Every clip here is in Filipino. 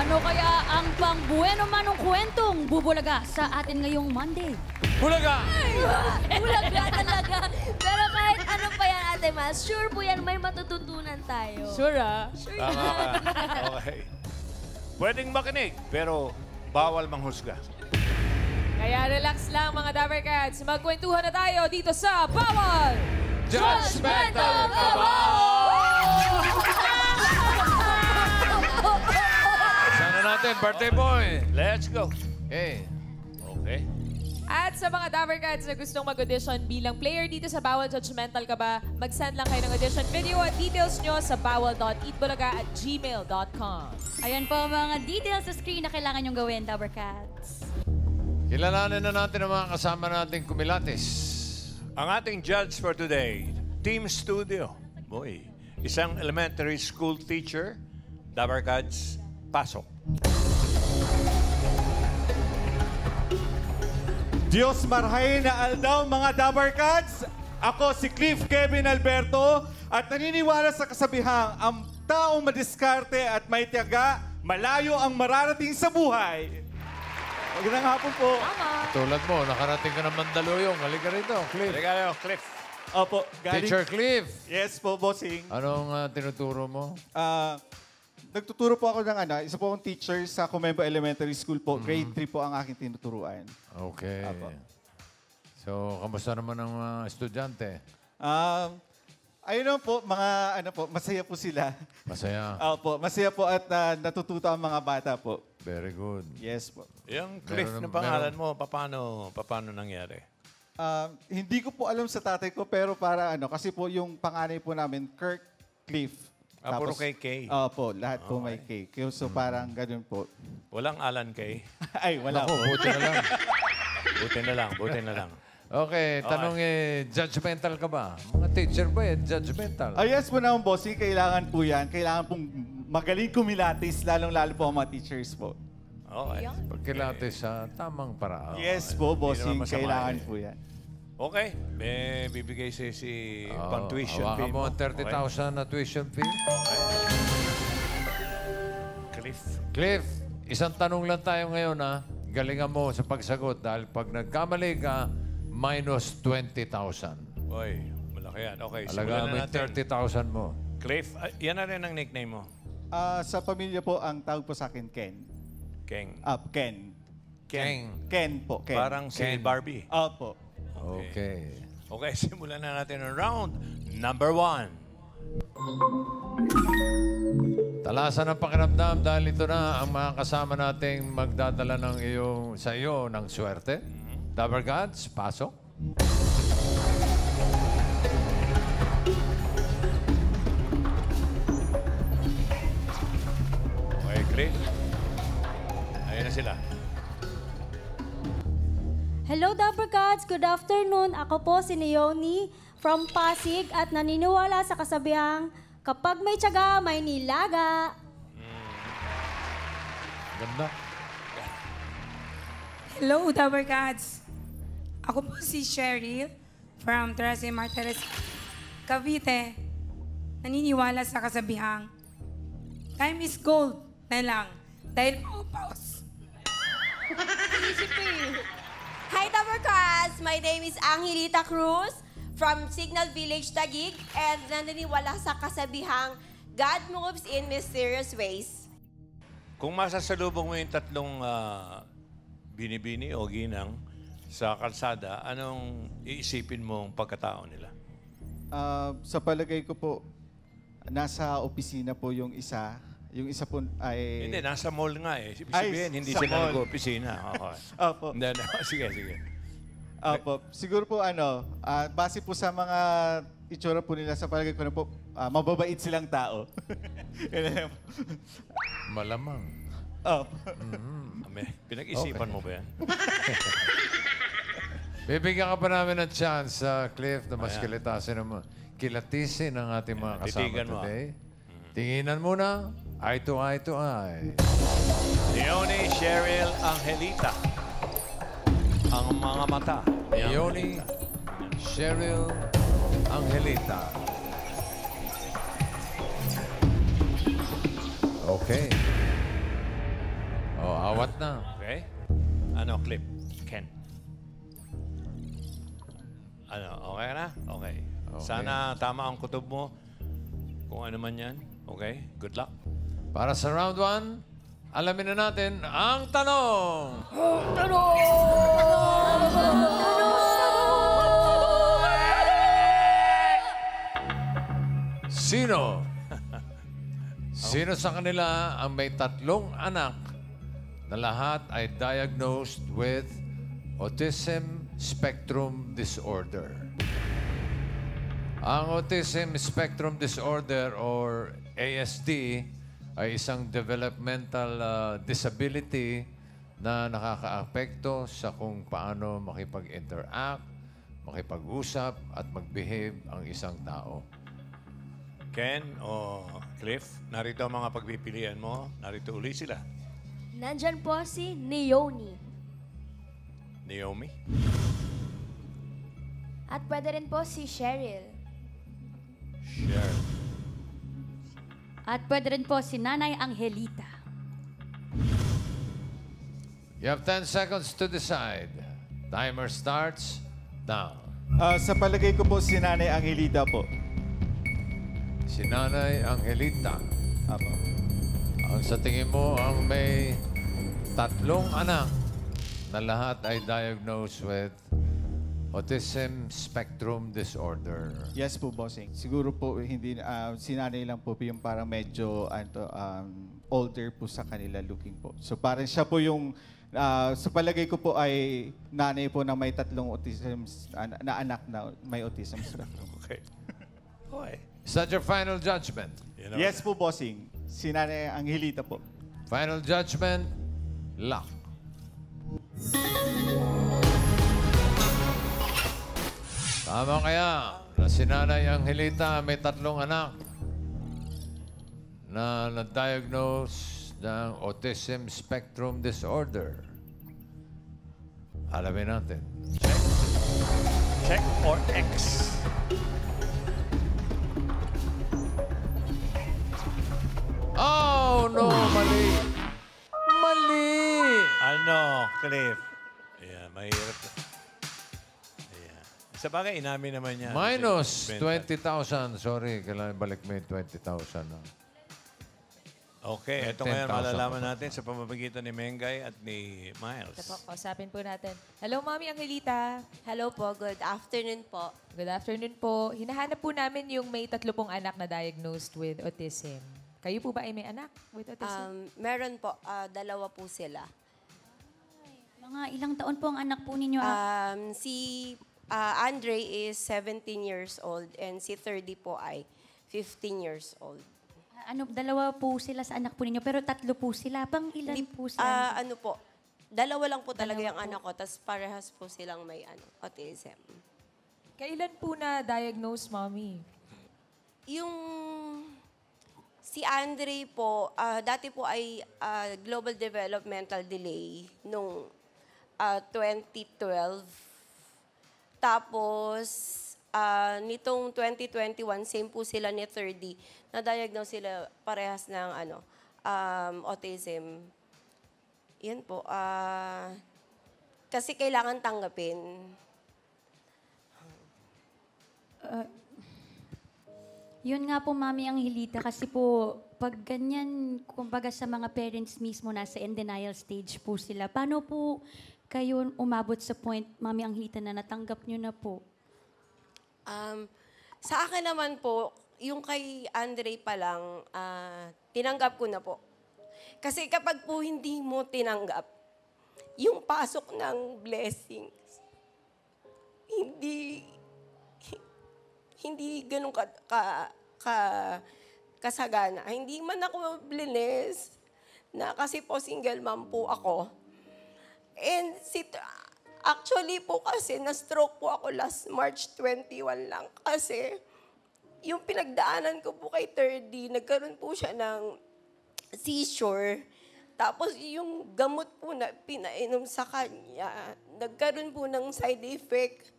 Ano kaya ang pangbueno manong kwentong bubulaga sa atin ngayong Monday? Bulaga! Bulaga talaga. Pero kahit ano pa yan, Ate Mas, sure po yan, may matututunan tayo. Sure ah. Sure Tama yan. ka. Okay. Pwedeng makinig, pero bawal manghusga. Kaya relax lang mga Dabber Cats. Magkwentuhan na tayo dito sa Bawal! Judgmental Sana natin, birthday boy. Let's go. Okay. Okay. At sa mga Dabber Cats na gustong mag-audition bilang player dito sa Bawal Judgmental Ka Ba, mag-send lang kayo ng audition video at details nyo sa bawal.eatbulaga@gmail.com. Ayan po ang mga details sa screen na kailangan nyong gawin, Dabber Cats. Kilalanin na natin ang mga kasama nating kumilatis. Ang ating judge for today, Team Studio. Boy, isang elementary school teacher, Dabber Cats, pasok. Diyos marhay na aldaw mga Dabber Cats. Ako si Cliff Kevin Alberto at naniniwala sa kasabihang ang taong madiskarte at may tiyaga, malayo ang mararating sa buhay. Magandang hapon po. Tulad mo, nakarating ka ng Mandaluyong. Halika rito, Cliff. Halika Cliff. Opo, Teacher Cliff. Yes po, bossing. Anong tinuturo mo? Nagtuturo po ako ng isa po akong teacher sa Comembo Elementary School po. Grade 3 po ang aking tinuturuan. Okay. Apo. So, kamusta naman ang mga estudyante? Ayun naman po, masaya po sila. Masaya. Opo, masaya po at natututo ang mga bata po. Very good. Yes po. Yung Cliff Meron- na pangalan mo, paano nangyari? Hindi ko po alam sa tatay ko, pero para kasi po yung panganay po namin, Kirk Cliff. Puro kay Kay. Opo, lahat po may K. So parang ganun po. Walang Alan Kay. Ay, wala Ako, po. buti na lang. Buti na lang. Okay, tanong judgmental ka ba? Mga teacher ba judgmental? Yes po naman, bossing. Kailangan po yan. Kailangan pong magaling kumilatis, lalong-lalo po ang mga teachers po. Okay. Pagkilatis sa tamang paraan. Yes po, bossing. naman masama Kailangan eh. po yan. Okay. May bibigay si pang tuition Hawakan fee mo mo. ang 30,000 na tuition fee. Cliff. Cliff, isang tanong lang tayo ngayon ha. Galingan mo sa pagsagot dahil pag nagkamali ka, minus 20,000. Boy, malaki yan. Okay, Alagaan mo simulan na yung natin. 30,000 mo. Cliff, yan na rin ang nickname mo. Sa pamilya po, ang tawag po sa akin, Ken. Keng. Ken. Keng. Ken po, Ken. Parang si Ken. Barbie. Opo. Okay. Okay, simulan na natin ang round number 1. Talasan ang pakiramdam dahil ito na ang mga kasama nating magdadala sa iyo ng swerte. Dabber Gods, pasok. Okay, Cliff. Ayun na sila. Hello, Dabber Cats. Good afternoon. Ako po si Leonie from Pasig at naniniwala sa kasabihang kapag may tiyaga, may nilaga. Ganda. Hello, Dabber Cats. Ako po si Cheryl from Teresa Martires, Cavite. Naniniwala sa kasabihang, time is gold na lang dahil paus. Hi, Dabber Cats! My name is Angelita Cruz from Signal Village, Taguig, and naniniwala sa kasabihang God moves in mysterious ways. Kung masasalubong mo yung tatlong binibini o ginang sa kalsada, anong iisipin mong pagkatao nila? Sa palagay ko po, nasa opisina po yung isa. Yung isa po ay... Hindi, nasa mall nga eh. Ibig Ay, sabihin, hindi sa sila mall. nag-opisina. Okay. Opo. Hindi, sige. Opo. Siguro po base po sa mga itsura po nila, sa palagay ko na po, mababait silang tao. Yun na po. Malamang. Opo. Pinag-isipan mo ba yan? Bibigyan ka pa namin ng chance, Cliff, na mas kilatisin ang ating mga kasama Titigan mo, today. Tinginan muna, eye to eye. Leonie Cheryl Angelita. Ang mga mata. Leonie Cheryl Angelita. Okay. Umawat na. Okay? Ano, Cliff? Ken? Ano, okay na? Okay. Okay. Sana tama ang kutob mo. Kung ano man yan. Okay? Good luck. Para sa round 1, alamin na natin ang tanong. Sino? Sino sa kanila ang may 3 anak na lahat ay diagnosed with autism spectrum disorder? Ang autism spectrum disorder or ASD ay isang developmental disability na nakakaapekto sa kung paano makipag-interact, makipag-usap at mag-behave ang isang tao. Ken o Cliff, narito ang mga pagpipilian mo. Narito uli sila. Nandyan po si Naomi. Naomi, At pwede rin po si Cheryl. Cheryl, At pwede rin po si Nanay Angelita. You have 10 seconds to decide. Timer starts now. Sa palagay ko po, si Nanay Angelita po. Si Nanay Angelita. Apo. Ang sa tingin mo ang may 3 anak na lahat ay diagnosed with autism spectrum disorder. Yes po, bossing. Siguro po, hindi, si Nanay lang po yung parang medyo older po sa kanila looking po. So parang siya po yung, sa palagay ko po ay nanay po na may 3 autism, na anak na may autism spectrum. okay. Okay. Is that your final judgment? You know, Yes po, bossing. Si Nanay Angelita po. Final judgment, lock. Tama kaya na si Nanay Angelita may 3 anak na na-diagnose ng autism spectrum disorder. Alamin natin. Check or X? Oh, no! Mali! Mali! Ano, Cliff? Ayan, mahirap. Ayan. Sa bagay, inamin naman niya. Minus Mental. 20,000. Sorry, kailangan balik mo yung 20,000. Okay, ito 10,000 ngayon malalaman pa. natin sa pamamagitan ni Mengay at ni Miles. Ito po, kausapin po natin. Hello, Mami Angelita. Hello po, good afternoon po. Good afternoon po. Hinahanap po namin yung may 3 anak na diagnosed with autism. Kayo po ba ay may anak with autism? Meron po, 2 po sila. Mga ilang taon po ang anak po ninyo? Si Andre is 17 years old and si 30 po ay 15 years old. Ano, 2 po sila sa anak po ninyo, pero 3 po sila. Pang ilan po sila? Ano po, 2 lang po talaga yung anak ko, tapos parehas po silang may autism. Kailan po na-diagnose, Mami? Yung si Andre po, dati po ay global developmental delay nung 2012. Tapos, nitong 2021, same po sila ni 30, na-diagnose sila parehas ng autism. Yan po. Kasi kailangan tanggapin. Yun nga po, Mami Angelita, kasi po, pag ganyan, kumbaga sa mga parents mismo, nasa in denial stage po sila, paano po kayo umabot sa point, Mami Angelita, na natanggap nyo na po? Sa akin naman po, yung kay Andre pa lang, tinanggap ko na po. Kasi kapag po hindi mo tinanggap, yung pasok ng blessings, hindi ganun kasagana. Hindi man ako blines na kasi po single mom po ako. And actually po kasi na-stroke po ako last March 21 lang kasi yung pinagdaanan ko po kay 30, nagkaroon po siya ng seizure. Tapos yung gamot po na pinainom sa kanya, nagkaroon po ng side effect.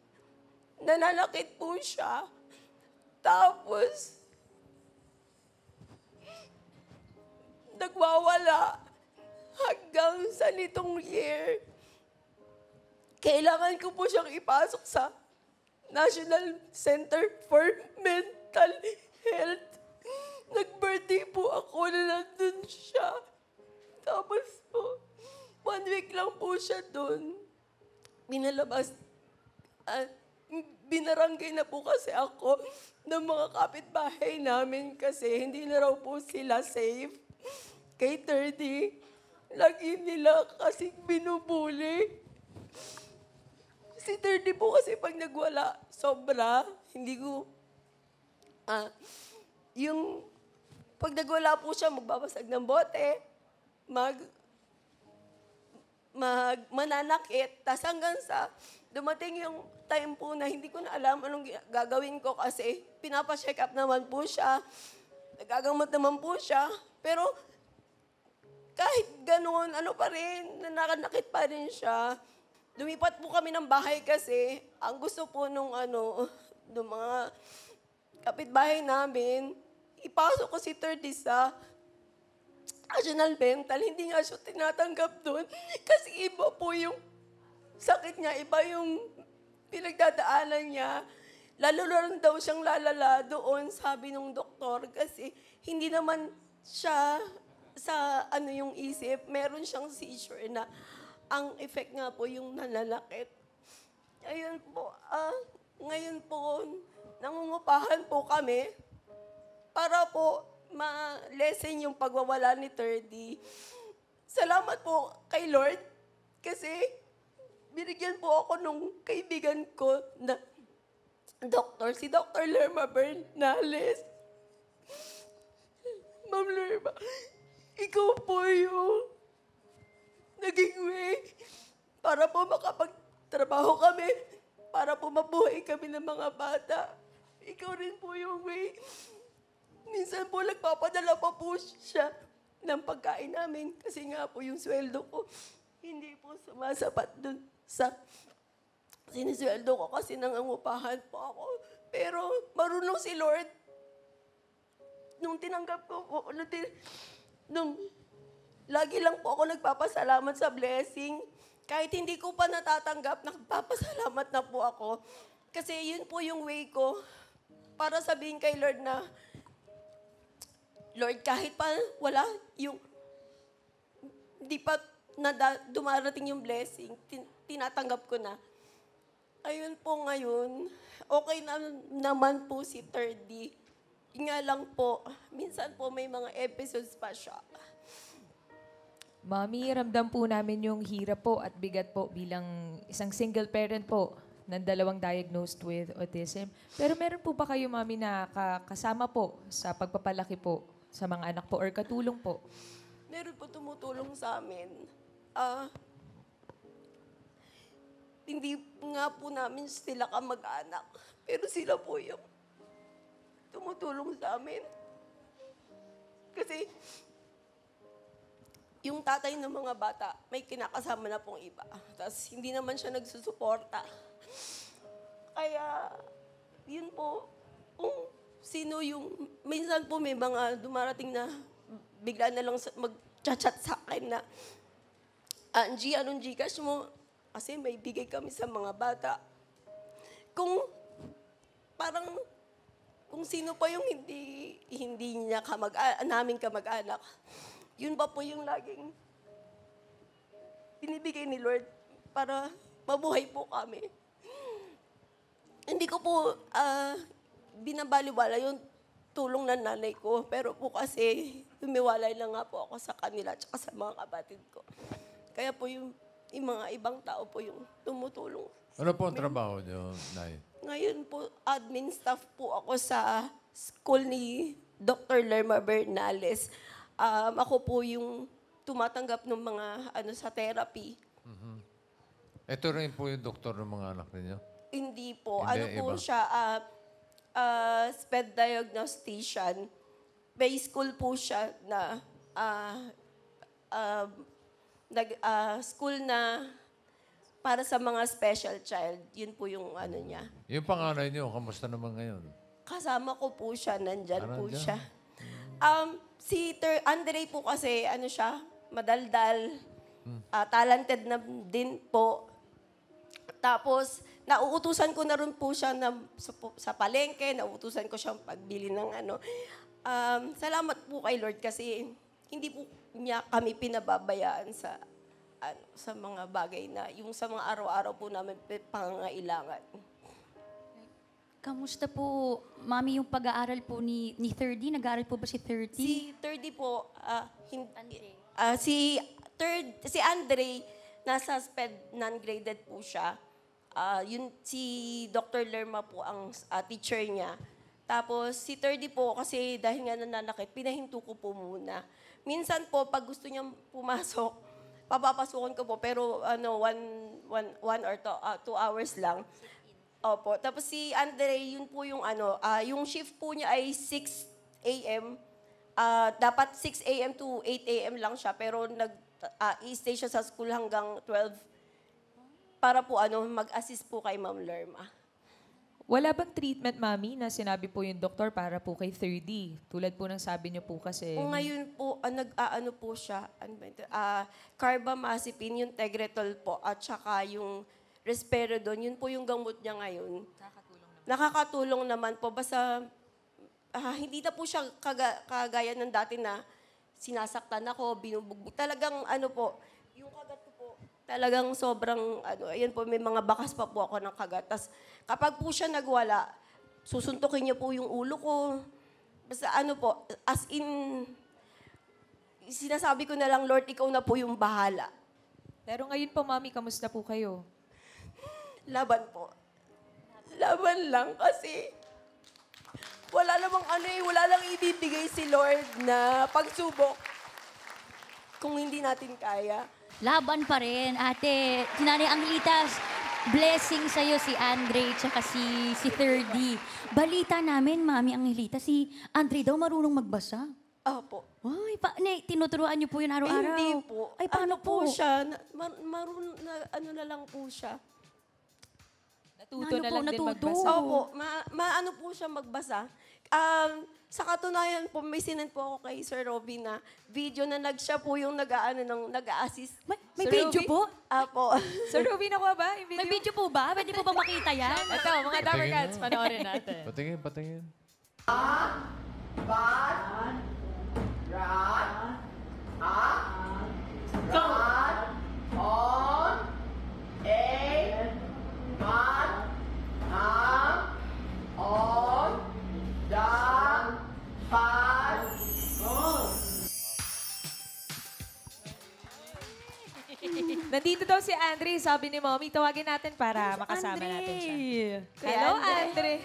Nananakit po siya. Tapos, nagwawala hanggang hanggang sa nitong year, kailangan ko po siyang ipasok sa National Center for Mental Health. Nag-birthday po ako na nandun siya. Tapos po, 1 week lang po siya doon. Binalabas. Binaranggay na po kasi ako ng mga kapitbahay namin kasi hindi na raw po sila safe. Kay 30, lagi nila kasi binubuli. Si 30 po kasi pag nagwala, sobra, hindi ko, yung pag nagwala po siya, magbabasag ng bote, mananakit, tas hanggang sa dumating yung time po na hindi ko na alam anong gagawin ko kasi pinapa-check up naman po siya, nagagamot naman po siya, pero kahit gano'n, ano pa rin, nananakit pa rin siya. Lumipat po kami ng bahay kasi ang gusto po nung mga kapitbahay namin, ipasok ko si 30 sa National Mental. Hindi nga siya tinatanggap doon kasi iba po yung sakit niya, iba yung pinagdadaanan niya. Lalo lang daw siyang lalala doon, sabi ng doktor, kasi hindi naman siya sa yung isip, meron siyang seizure na ang effect nga po yung nananakit. Ayun po, ngayon po, nangungupahan po kami para po ma-lessen yung pagwawala ni 30. Salamat po kay Lord kasi binigyan po ako nung kaibigan ko na doktor, si Dr. Lerma Bernales. Ma'am Lerma, ikaw po yung naging way para po makapagtrabaho kami, para po mabuhay kami ng mga bata. Ikaw rin po yung way. Minsan po nagpapadala pa po siya ng pagkain namin kasi nga po yung sweldo ko hindi po sumasapat dun sa sinisweldo ko kasi nangangupahan po ako. Pero marunong si Lord. Nung tinanggap ko po, nung lagi lang po ako nagpapasalamat sa blessing. Kahit hindi ko pa natatanggap, nagpapasalamat na po ako. Kasi yun po yung way ko para sabihin kay Lord na, Lord, kahit pa wala yung, hindi pa dumarating yung blessing, tinatanggap ko na. Ayun po ngayon, okay na naman po si 30. Nga lang po, minsan po may mga episodes pa siya. Mami, ramdam po namin yung hirap po at bigat po bilang isang single parent po ng 2 diagnosed with autism. Pero meron po ba kayo, Mami, na kasama po sa pagpapalaki po sa mga anak po or katulong po? Meron po tumutulong sa amin. Hindi nga po namin sila kamag-anak, pero sila po yung tumutulong sa amin. Kasi yung tatay ng mga bata, may kinakasama na pong iba. Tapos hindi naman siya nagsusuporta. Kaya, yun po, kung sino yung, minsan po may mga dumarating na bigla na lang mag-chat sa akin na, Angie, anong Gcash mo? Kasi may bigay kami sa mga bata. Kung, parang, kung sino pa yung hindi niya namin kamag-anak, yun pa po yung laging binibigay ni Lord para mabuhay po kami. Hindi ko po binabaliwala yung tulong ng nanay ko, pero po kasi tumiwalay lang nga po ako sa kanila at sa mga kapatid ko. Kaya po yung mga ibang tao po yung tumutulong. Ano po ang trabaho niyo, Nay? Ngayon po, admin staff po ako sa school ni Dr. Lerma Bernales. Ako po yung tumatanggap ng mga sa therapy. Mm-hmm. Ito rin po yung doktor ng mga anak ninyo? Hindi po. Hindi, Po iba. siya? SPED diagnostician. May school po siya na school na para sa mga special child. Yun po yung niya. Yung panganay niyo, kamusta naman ngayon? Kasama ko po siya. Nandyan po Nandyan? siya. Si Andre po kasi, siya, madaldal. talented na din po. Tapos, nauutusan ko na rin po siya sa palengke, nauutusan ko siyang pagbili ng ano. Salamat po kay Lord kasi hindi po niya kami pinababayaan sa mga bagay na, yung sa mga araw-araw po namin pangangailangan. Kamusta po, Mami, yung pag-aaral po ni 30? Nag-aaral po ba si 30? Si 30 po, si Andre, nasa SPED non-graded po siya. Si Dr. Lerma po ang teacher niya. Tapos si 30 po, kasi dahil nga nananakit, pinahinto ko po muna. Minsan po, pag gusto niyang pumasok, papapasukan ko po, pero one or 2 hours lang. Opo. Tapos si Andre, yun po yung yung shift po niya ay 6 a.m. Dapat 6 a.m. to 8 a.m. lang siya, pero i-stay siya sa school hanggang 12 para po mag-assist po kay Ma'am Lerma. Wala bang treatment, Mami, na sinabi po yung doktor para po kay 30? Tulad po ng sabi niyo po kasi... Kung ngayon po, nag-aano po siya, carbamazepine, yung Tegretol po, at saka yung Risperidone, yun po yung gamot niya ngayon. Nakakatulong naman po. Basta hindi na po siya kagaya ng dati na sinasaktan ako, binubugbog. Talagang yung kagat ko po, talagang sobrang, ayan po, may mga bakas pa po ako ng kagat. Tas kapag po siya nagwala, susuntukin niya po yung ulo ko. Basta po, as in, sinasabi ko na lang, Lord, ikaw na po yung bahala. Pero ngayon po, Mami, kamusta po kayo? Laban po. Laban lang kasi wala namang wala lang ibibigay si Lord na pagsubok kung hindi natin kaya. Laban pa rin, ate. Si Nanay Anglitas, blessing sa'yo si Andre tsaka si 30. Balita namin, Mami Angelita, si Andre daw marunong magbasa. Opo. Ay, tinuturuan niyo po yun araw-araw. Hindi po. Ay, paano po? Siya? Marunong na lang po siya. Natuto na lang din magbasa. Opo. Maano po siya magbasa. Sa katunayan po, may sinend po ako kay Sir Robby na video na siya po yung nag-a-assist. May video po? Apo. Sir Ruby, nakuha ba yung video? May video po ba? Pwede po ba makita yan? Ito, mga Dapper Cats, panoorin natin. Patingin. Nandito daw si Andre, sabi ni Mommy. Tawagin natin para makasama natin siya. Hello, Andre.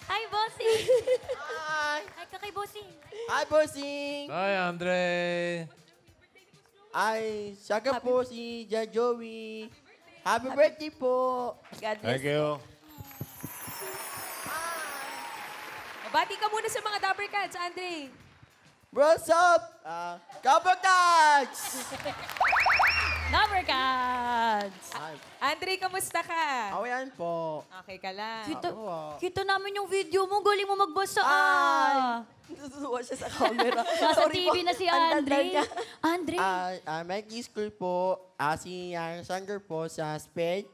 Hi, Bossing! Hi! Hi, kakay Bossing! Hi, bossing! Hi, Andre. Ay, saka po si Joey. Happy birthday po! God bless. Thank you. Bati ka muna sa mga Dapper Cats, Andre. What's up? Couple Cats! Dapper Cats! Andre, kamusta ka? Awayan po. Okay ka lang. Kita namin yung video mo. Galing mo magbasa. Natutuwa siya sa camera. Nasa TV na si Andre. Andre. May school po. Si Sanger po sa SPED.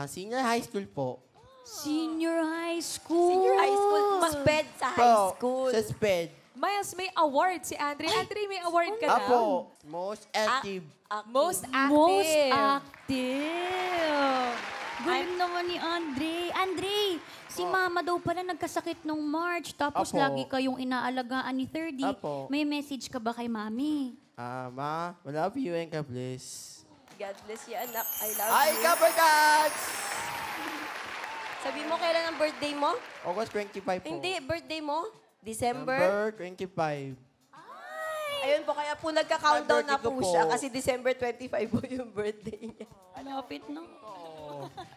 Senior high school po. Senior high school. Senior high school. SPED sa high school. Sa SPED. Miles, may award si Andre. Andre, may award ka daw. Apo, most active. Most active. Most active. Galing naman ni Andre. Andre, si Mama daw pala nagkasakit nung March. Tapos Apo. lagi kayong inaalagaan ni 30. Apo. May message ka ba kay Mami? Ma, love you and God bless. God bless you, anak. I love Hi, you. Couple Cats! Sabi mo, kailan ang birthday mo? August 25 po. Hindi, birthday mo? December? December 25. Ayun po, kaya po nagka-countdown na Birthday ko po po. siya kasi December 25 po yung birthday niya. Malapit na.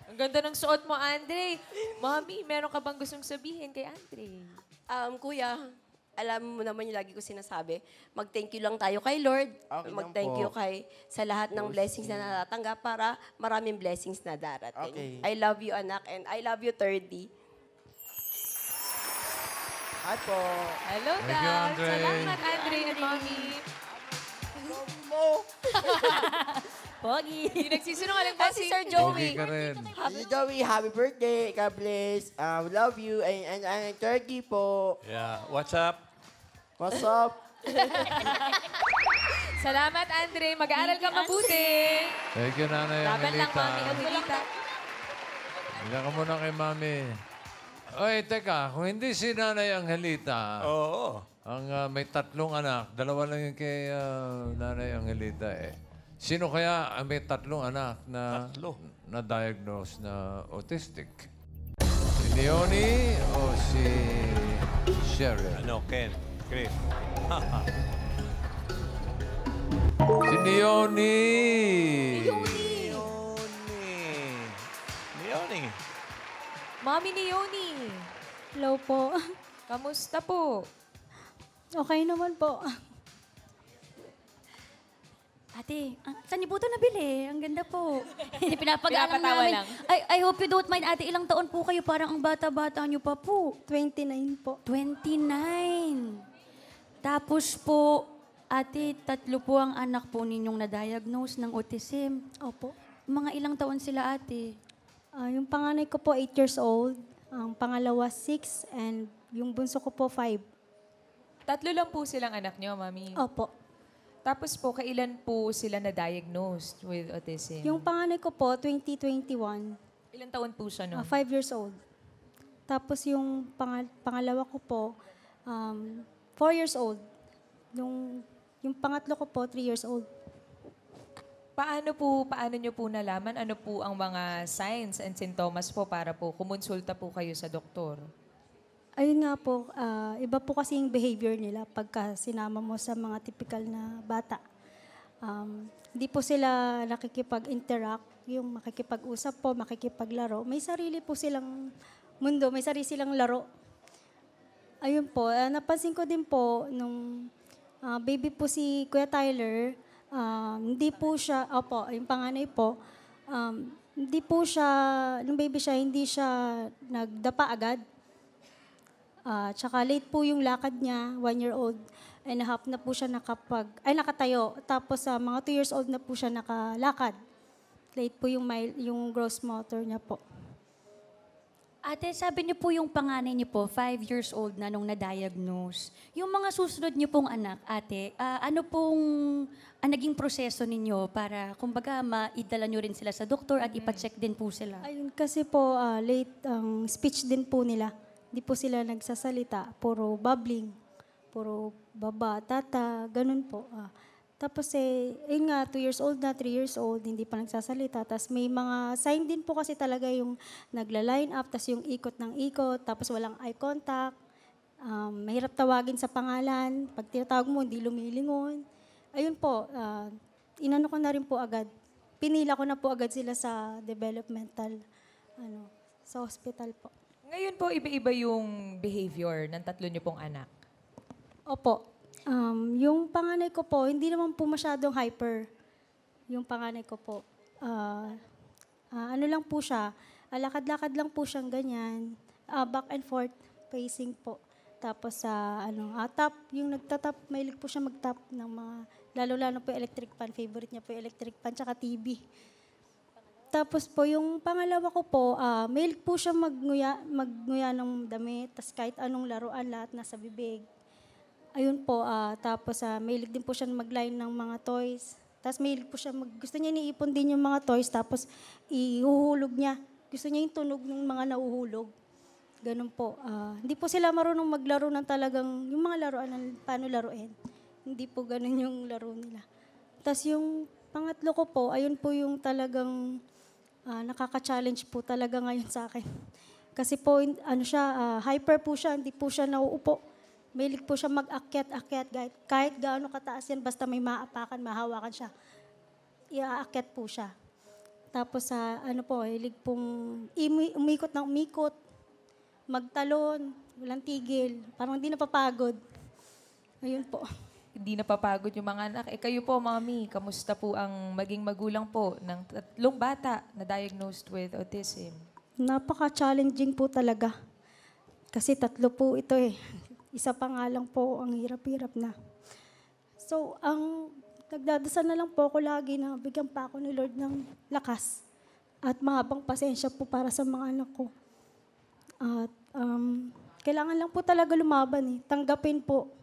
Ang ganda ng suot mo, Andre. Mommy, meron ka bang gustong sabihin kay Andre? Kuya, alam mo naman yung lagi ko sinasabi, mag-thank you lang tayo kay Lord. Okay lang Mag-thank po. you sa lahat ng blessings na natatanggap para maraming blessings na darating. Okay. I love you, anak, and I love you, 30. Hi po. Hello, Thank you, guys. Andre. Salamat, Andre and Mommy. Mo. Pogi. Hindi nagsisinungaling po Si Sir Pogi Joey. ka rin. Happy Joey, happy birthday. God bless. We love you. And turkey po. Yeah. What's up? What's up? Salamat, Andre. Mag-aaral ka mabuti. Thank you, Nanay Laban lang, Angelita. Mami Angelita. Higa ka muna kay Mami. Oy, teka. Kung hindi si Nanay Angelita, Oo. ang may 3 anak, 2 lang yung kay Nanay Angelita eh. Sino kaya ang may 3 anak na na-diagnose na autistic? Si Leonie o si Cheryl? Ano, Ken? Chris? Si Leonie! Leonie. Mami ni Yoni. Hello po. Kamusta po? Okay naman po. Ate, saan niyo po ito nabili? Ang ganda po. Pinapag-alam Pinapatawa namin. lang. I hope you don't mind, ate. Ilang taon po kayo? Parang ang bata-bata niyo pa po. 29 po. 29. Tapos po, ate, 3 po ang anak po ninyong na-diagnose ng autism. Opo. Mga ilang taon sila, ate? Yung panganay ko po 8 years old. Ang pangalawa 6 and yung bunso ko po 5. 3 lang po silang anak niyo, Mami. Opo. Tapos po, kailan po sila na-diagnosed with autism? Yung panganay ko po 2021. Ilang taon po siya noon? 5 years old. Tapos yung pangalawa ko po 4 years old. Yung pangatlo ko po 3 years old. Paano niyo po nalaman ano po ang mga signs and sintomas po para po kumonsulta po kayo sa doktor? Ayun nga po, iba po kasi yung behavior nila pagka sinama mo sa mga typical na bata. Hindi po sila nakikipag-interact, yung makikipag-usap po, makikipaglaro. May sarili po silang mundo, may sarili silang laro. Ayun po, napansin ko din po nung baby po si Kuya Tyler, hindi po siya, opo, yung panganay po, hindi po siya, nung baby siya, hindi siya nagdapa agad. Tsaka late po yung lakad niya, 1-year-old and a half na po siya nakatayo. Tapos mga 2 years old na po siya nakalakad. Late po yung gross motor niya po. Ate, sabi niyo po yung panganay niyo po, 5 years old na nung na-diagnose. Yung mga susunod niyo pong anak, ate, ano pong naging proseso ninyo para, kumbaga, maidala niyo rin sila sa doktor at ipacheck din po sila? Ayun, kasi po late ang speech din po nila. Hindi po sila nagsasalita. Puro babbling. Puro baba, tata, ganun po. Tapos yun nga, 2 years old na, 3 years old, hindi pa nagsasalita. Tapos may mga sign din po kasi talaga yung nagla-line up, tapos yung ikot ng ikot, tapos walang eye contact. Mahirap tawagin sa pangalan. Pag tinatawag mo, hindi lumilingon. Ayun po, inano ko na rin po agad. Pinila ko na po agad sila sa developmental, sa hospital po. Ngayon po, iba-iba yung behavior ng 3 niyo pong anak. Opo. Yung panganay ko po, hindi naman po masyadong hyper. Yung panganay ko po. Ano lang po siya, lakad-lakad lang po siyang ganyan. Back and forth pacing po. Tapos tap, yung nagtatap, mahilig po siya magtap ng mga, lalo-lalo po yung electric fan. Favorite niya po yung electric fan, tsaka TV. Tapos po, yung pangalawa ko po, mahilig po siya magnuya ng damit, tas kahit anong laruan, lahat nasa bibig. Ayun po, tapos mahilig din po siya mag-line ng mga toys. Tapos mahilig po siya, gusto niya iniipon din yung mga toys, tapos ihuhulog niya. Gusto niya yung tunog ng mga nauhulog. Ganun po. Hindi po sila marunong maglaro ng talagang, yung mga laruan ng paano laruin. Hindi po ganun yung laro nila. Tapos yung pangatlo ko po, ayun po yung talagang nakaka-challenge po talaga ngayon sa akin. Kasi po, hyper po siya, hindi po siya nauupo. Mahilig po siya mag-akyat-akyat kahit gaano kataas yan, basta may maapakan, mahawakan siya. Iaakyat po siya. Tapos hilig pong umikot ng umikot, magtalon, walang tigil, parang hindi napapagod. Ayun po. Hindi napapagod yung mga anak. Kayo po, Mami, kamusta po ang maging magulang po ng 3 bata na diagnosed with autism? Napaka-challenging po talaga. Kasi 3 po ito eh. Isa pa nga lang po, ang hirap-hirap na. So, ang nagdadasal na lang po ako lagi na bigyan pa ako ni Lord ng lakas at mahabang pasensya po para sa mga anak ko. At kailangan lang po talaga lumaban eh. Tanggapin po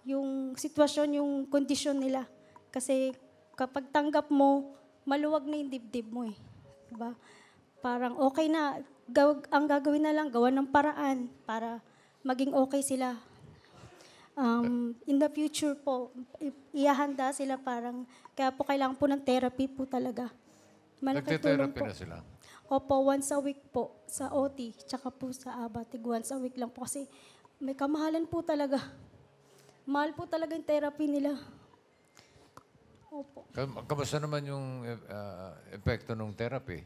yung sitwasyon, yung kondisyon nila. Kasi kapag tanggap mo, maluwag na yung dibdib mo eh. Diba? Parang okay na, ang gagawin na lang, gawa ng paraan para maging okay sila. In the future po, ihahanda sila parang, kaya po kailangan po ng therapy po talaga. Malaking tulong Nagte-therapy po. na sila. Opo, once a week po sa OT, tsaka po sa Abatig, once a week lang po kasi may kamahalan po talaga. Mahal po talaga yung therapy nila. Opo. Kamusta naman yung epekto ng therapy?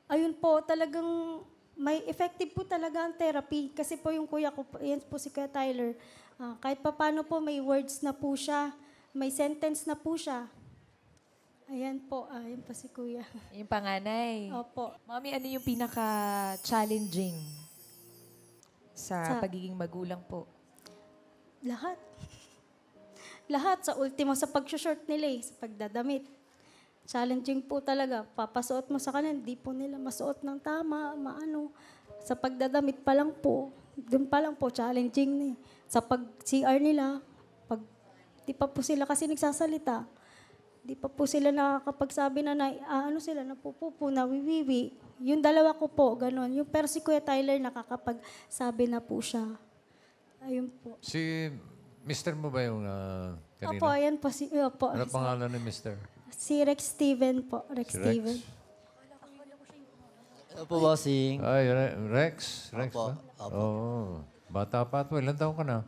Ayun po, talagang may effective po talaga ang therapy. Kasi po yung kuya ko, yan po si Kuya Tyler, kahit pa paano po may words na po siya, may sentence na po siya. Ayan po, ayan po si Kuya. Yung panganay. Opo. Mami, ano yung pinaka-challenging sa pagiging magulang po? Lahat. Lahat. Sa ultimo, sa pag-short nila eh, sa pagdadamit. Challenging po talaga. Papasuot mo sa kanila, hindi po nila masuot ng tama, maano. Sa pagdadamit pa lang po, doon pa lang po, challenging na eh. Sa pag-CR nila, pag di pa po sila kasi nagsasalita, di pa po sila nakakapagsabi na ano sila, napupupo, nawiwiwi. Yung dalawa ko po, ganun. Yung pero si Kuya Tyler nakakapagsabi na po siya. Ayun po. Si Mr. mo ba yung kanina? Opo, ayan po. Opo. Ano pangalan ni Mr.? Si Rex Steven po. Rex Si Rex? Steven. Ano po, bossing? Ay, Rex? Rex Opo, ba? opo. Oo. Bata pa ito. Ilan taon ka na?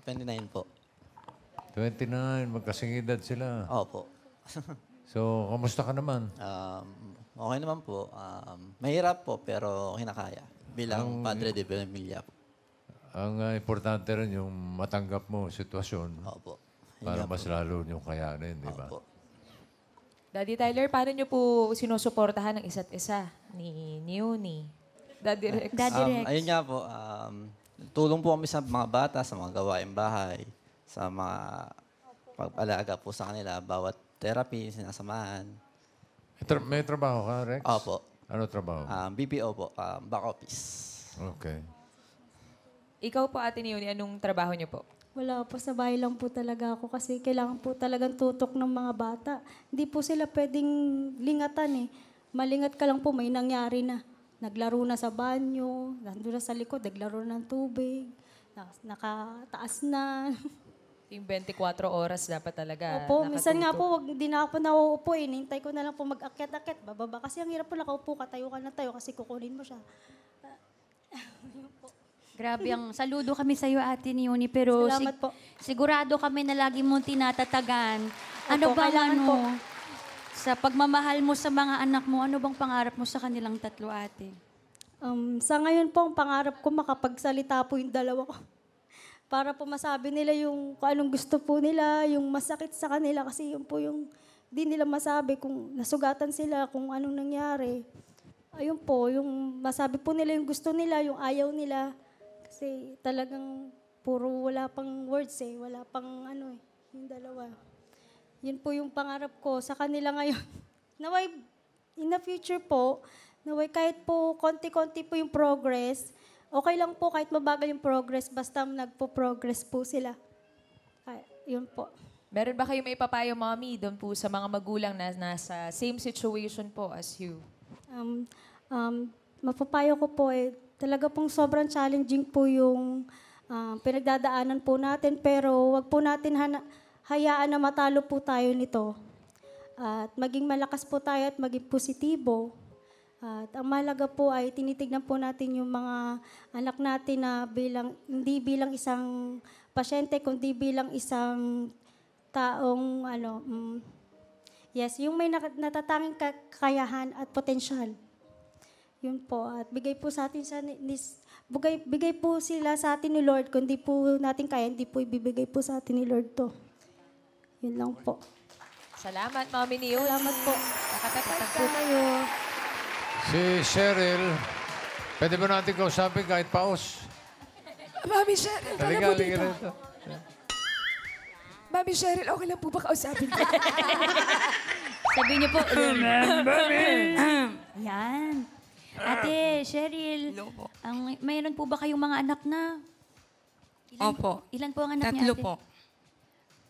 29 po. 29. Magkasing edad sila. Opo. So, kamusta ka naman? Okay naman po. Mahirap po, pero kinakaya. Bilang padre de familia po. Ang importante rin yung matanggap mo sitwasyon Opo. para mas lalo niyong kayanin, di ba? Opo. Daddy Tyler, paano niyo po sinusuportahan ng isa't isa ni Neoni? Daddy Rex. Ayun nga po, tulong po kami sa mga bata, sa mga gawaing bahay, sa mga pag-alaga po sa kanila, bawat therapy, sinasamahan. May trabaho ka, Rex? Opo. Ano trabaho? BPO po, back office. Okay. Ikaw po, Ate Neoni, anong trabaho niyo po? Wala po, sa bahay lang po talaga ako kasi kailangan po talagang tutok ng mga bata. Hindi po sila pwedeng lingatan eh. Malingat ka lang po, may nangyari na. Naglaro na sa banyo, nandun na sa likod, naglaro ng tubig, nakataas na. Yung 24 oras dapat talaga Opo, minsan nga nakatutok. po, hindi na ako nauupo eh. Nintay ko na lang po mag-akyat-akyat, bababa. Kasi ang hirap po, nakaupo ka, tayo ka na tayo kasi kukunin mo siya. Grabe ang saludo kami sa iyo, Ate Neoni, pero Salamat po. sigurado kami na lagi mong tinatatagan. Ano Opo, bang kailangan po. sa pagmamahal mo sa mga anak mo, ano bang pangarap mo sa kanilang tatlo, Ate? Sa ngayon po, ang pangarap ko makapagsalita po yung dalawa ko. Para po masabi nila yung kung anong gusto po nila, yung masakit sa kanila kasi yun po yung di nila masabi kung nasugatan sila, kung anong nangyari. Ayun po, yung masabi po nila yung gusto nila, yung ayaw nila. Kasi talagang puro wala pang words eh, wala pang ano eh, yung dalawa. Yun po yung pangarap ko sa kanila ngayon. Naway, in the future po, naway kahit po konti-konti po yung progress, okay lang po kahit mabagal yung progress, basta nagpo-progress po sila. Yun po. Meron ba kayo may papayo, Mommy, doon po sa mga magulang na nasa same situation po as you? Mapapayo ko po eh, talaga pong sobrang challenging po yung pinagdadaanan po natin, pero wag po natin hayaan na matalo po tayo nito. At maging malakas po tayo at maging positibo. At ang mahalaga po ay tinitignan po natin yung mga anak natin na hindi bilang isang pasyente, kundi bilang isang taong yung may natatanging kakayahan at potensyal. Yun po. At bigay po sa atin bigay po sila sa atin ni Lord. Kung di po natin kaya, hindi po ibibigay po sa atin ni Lord to. Yun lang po. Salamat, Mommy Neoni. Salamat po. Nakatatatag Po kayo. Si Cheryl, pwede ba natin kausapin kahit paus? Mami Cheryl, Halika, halika rito. Mami Cheryl, okay lang po ba kausapin ko? Sabihin niyo po, remember me. Yan. Ate, Cheryl, mayroon po ba kayong mga anak na? Opo. Ilan po ang anak niya, 3 ate? po.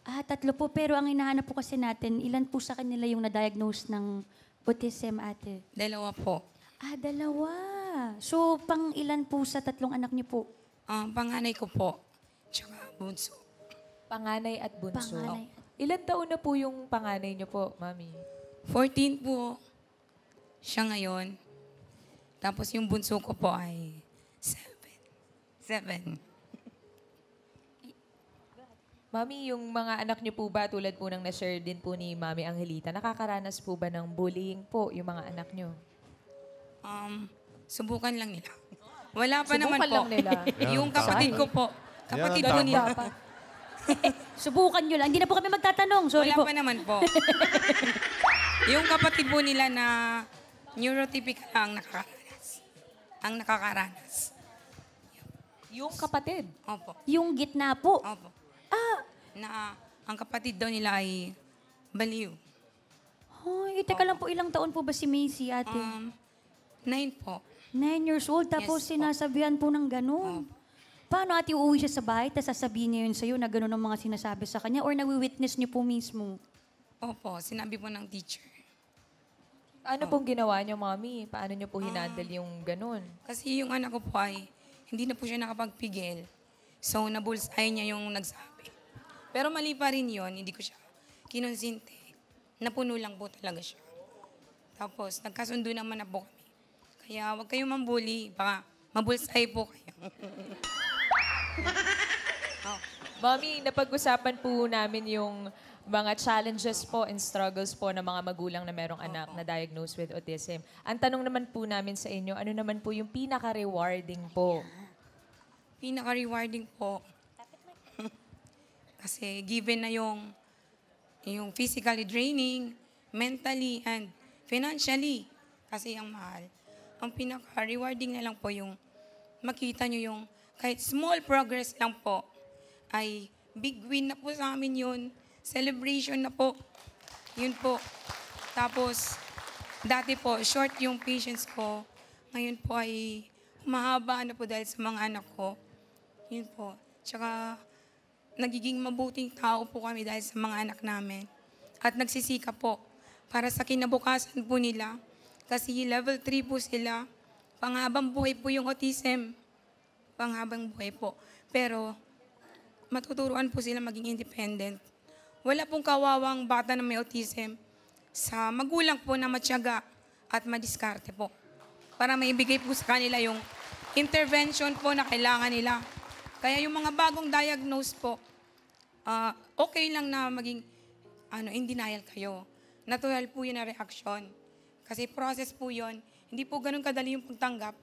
3 po, pero ang hinahanap po kasi natin, ilan po sa kanila yung na-diagnose ng autism, ate? 2 po. 2. So, pang ilan po sa 3 anak niyo po? Panganay ko po. Tsaka bunso. Panganay at bunso. Panganay. Ilan taon na po yung panganay niyo po, Mami? 14 po siya ngayon. Tapos yung bunso ko po ay 7. Mami, yung mga anak niyo po ba, tulad po ng na-share din po ni Mami Angelita, nakakaranas po ba ng bullying po yung mga anak niyo? Subukan lang nila. Wala pa Subukan naman po. lang nila. Yung kapatid ko po. Kapatid ko nila. Subukan nyo lang. Hindi na po kami magtatanong. Sorry Wala po. pa naman po. Yung kapatid po nila na neurotypical ang nakakaranas. Yung kapatid? Opo. Yung gitna po. Opo. Ang kapatid daw nila ay baliw. Ay, teka lang po, ilang taon po ba si Macy, ate? 9 po. 9 years old, tapos Yes po. sinasabihan po ng ganun. Paano ate uuwi siya sa bahay, tapos sasabihin niya yun sa'yo na ganun ang mga sinasabi sa kanya? Or nawi-witness niyo po mismo? Opo, sinabi po ng teacher. Ano pong ginawa niyo, Mami? Paano niyo po hinandle yung ganun? Kasi yung anak ko po ay hindi na po siya nakapagpigil. So, nabulsay niya yung nagsabi. Pero mali pa rin yun, hindi ko siya kinonsinte. Napuno lang po talaga siya. Tapos, nagkasundo naman na po kami. Kaya huwag kayong mambuli, baka mabulsay po kayo. Mami, napag-usapan po namin yung mga challenges po and struggles po ng mga magulang na merong anak na diagnosed with autism. Ang tanong naman po namin sa inyo, ano naman po yung pinaka-rewarding po? Pinaka-rewarding po. Kasi given na yung physically draining, mentally, and financially, kasi ang mahal. Ang pinaka-rewarding na lang po yung makita nyo yung kahit small progress lang po, ay big win na po sa amin yun. Celebration na po. Yun po. Tapos, dati po, short yung patience ko. Ngayon po ay humahaba na po dahil sa mga anak ko. Yun po. Tsaka, nagiging mabuting tao po kami dahil sa mga anak namin. At nagsisika po para sa kinabukasan po nila. Kasi level 3 po sila. Panghabang buhay po yung autism. Panghabang buhay po. Pero, matuturuan po sila maging independent. Wala pong kawawang bata na may autism sa magulang po na matyaga at madiskarte po. Para maibigay po sa kanila yung intervention po na kailangan nila. Kaya yung mga bagong diagnose po, okay lang na maging in denial kayo. Natural po yun na reaction. Kasi process po yun. Hindi po ganun kadali yung pagtanggap.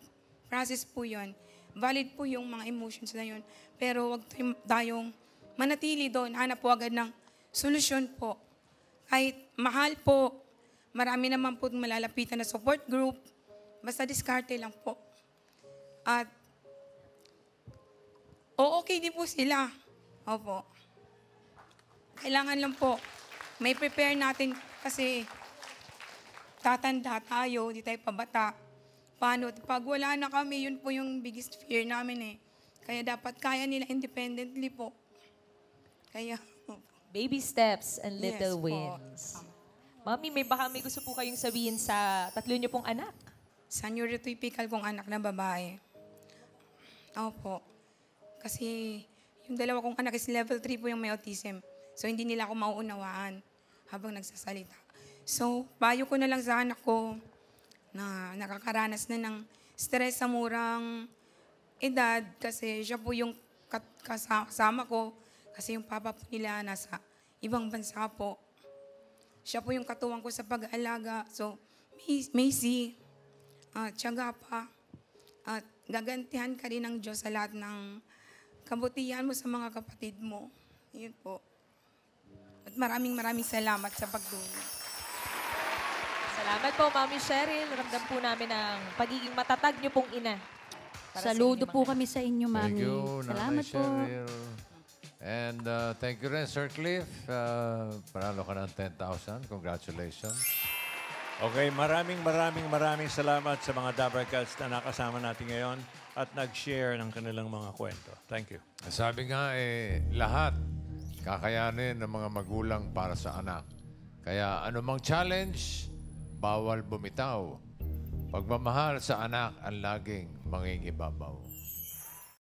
Process po yun. Valid po yung mga emotions na yun. Pero wag tayong manatili doon. Hanap po agad ng solusyon po. Kahit mahal po, marami naman po malalapitan na support group. Basta diskarte lang po. At okay din po sila. Opo. Kailangan lang po, may prepare natin kasi tatanda tayo, di tayo pabata. Paano? Pag wala na kami, yun po yung biggest fear namin eh. Kaya dapat kaya nila independently po. Kaya, Baby steps and little Yes po. wins. Mami, may gusto po kayong sabihin sa 3 niyo pong anak? sa neurotypical kong anak na babae. Opo. Kasi yung 2 kong anak is level 3 po yung may autism. So hindi nila ako mauunawaan habang nagsasalita. So payo ko na lang sa anak ko na nakakaranas na ng stress sa murang edad kasi siya po yung kasama ko kasi yung papa po nila nasa ibang bansa po. Siya po yung katuwang ko sa pag-aalaga. So, Macy, tiyaga pa. At gagantihan ka rin ng Diyos sa lahat ng kabutihan mo sa mga kapatid mo. Yun po. At maraming salamat sa pagdulong. Salamat po, Mami Cheryl. Ramdam po namin ang pagiging matatag niyo pong ina. Para sa Saludo inyo, po mga kami sa inyo, Mami. Thank you, Salamat Nanay po. Cheryl. And thank you rin, Sir Cliff. Panalo ka ng 10,000. Congratulations. Okay, maraming salamat sa mga Dabber Cats na nakasama natin ngayon at nag-share ng kanilang mga kwento. Thank you. Sabi nga, lahat kakayanin ng mga magulang para sa anak. Kaya anumang challenge, bawal bumitaw. Pagmamahal sa anak ang laging mangingibabaw.